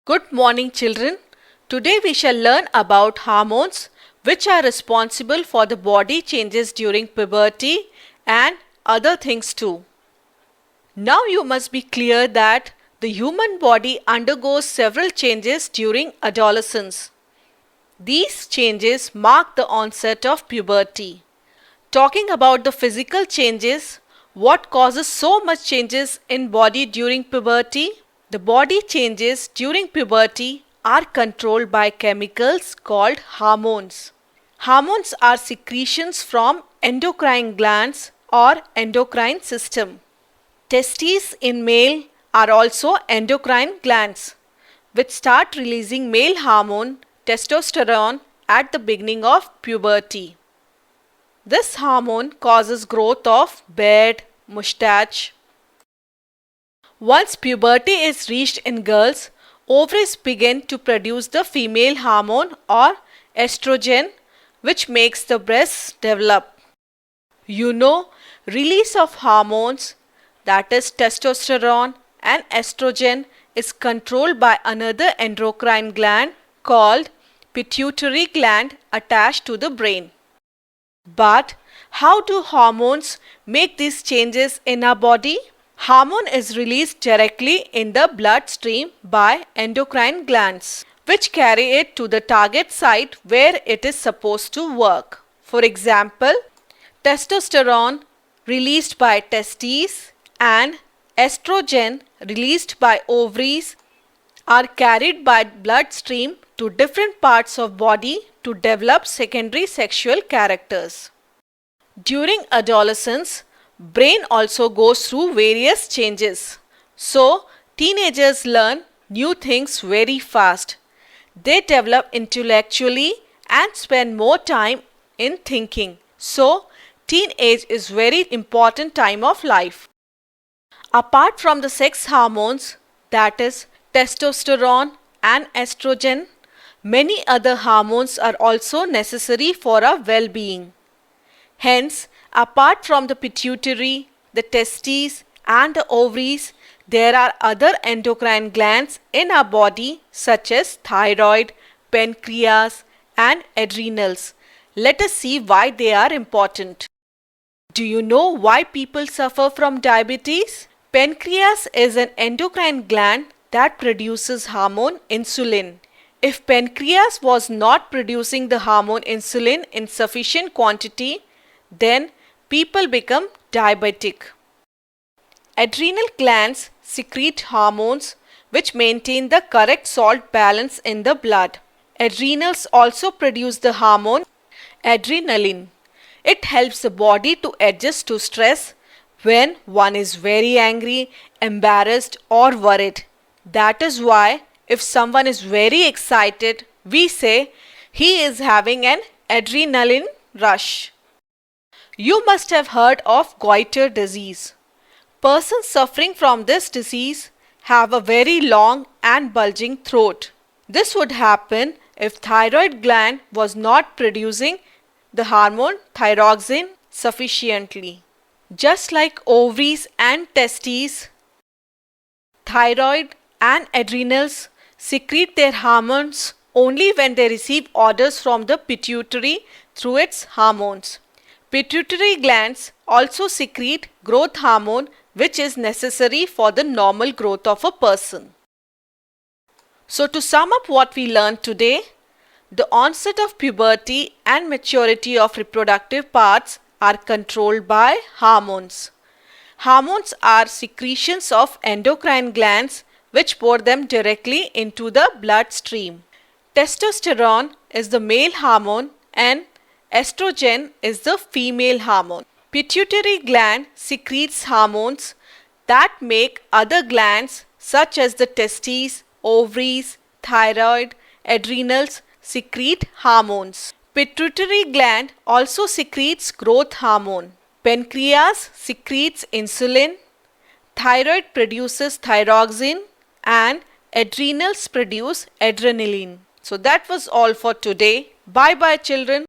Good morning, children. Today we shall learn about hormones which are responsible for the body changes during puberty and other things too. Now you must be clear that the human body undergoes several changes during adolescence. These changes mark the onset of puberty. Talking about the physical changes, what causes so much changes in body during puberty? The body changes during puberty are controlled by chemicals called hormones. Hormones are secretions from endocrine glands or endocrine system. Testes in male are also endocrine glands which start releasing male hormone testosterone at the beginning of puberty. This hormone causes growth of beard, mustache. Once puberty is reached in girls, ovaries begin to produce the female hormone or estrogen which makes the breasts develop. Release of hormones, that is testosterone and estrogen, is controlled by another endocrine gland called pituitary gland attached to the brain. But how do hormones make these changes in our body? Hormone is released directly in the bloodstream by endocrine glands, which carry it to the target site where it is supposed to work. For example, testosterone released by testes and estrogen released by ovaries are carried by bloodstream to different parts of body to develop secondary sexual characters. During adolescence, brain also goes through various changes. So, teenagers learn new things very fast. They develop intellectually and spend more time in thinking. So, teenage is very important time of life. Apart from the sex hormones, that is testosterone and estrogen, many other hormones are also necessary for our well-being. Hence, apart from the pituitary, the testes and the ovaries, there are other endocrine glands in our body such as thyroid, pancreas and adrenals. Let us see why they are important. Do you know why people suffer from diabetes? Pancreas is an endocrine gland that produces hormone insulin. If pancreas was not producing the hormone insulin in sufficient quantity, then people become diabetic. Adrenal glands secrete hormones which maintain the correct salt balance in the blood. Adrenals also produce the hormone adrenaline. It helps the body to adjust to stress when one is very angry, embarrassed or worried. That is why if someone is very excited, we say he is having an adrenaline rush. You must have heard of goiter disease. Persons suffering from this disease have a very long and bulging throat. This would happen if thyroid gland was not producing the hormone thyroxine sufficiently. Just like ovaries and testes, thyroid and adrenals secrete their hormones only when they receive orders from the pituitary through its hormones. Pituitary glands also secrete growth hormone which is necessary for the normal growth of a person. So to sum up what we learned today, the onset of puberty and maturity of reproductive parts are controlled by hormones. Hormones are secretions of endocrine glands which pour them directly into the bloodstream. Testosterone is the male hormone and estrogen is the female hormone. Pituitary gland secretes hormones that make other glands such as the testes, ovaries, thyroid, adrenals secrete hormones. Pituitary gland also secretes growth hormone. Pancreas secretes insulin. Thyroid produces thyroxine and adrenals produce adrenaline. So that was all for today. Bye bye children.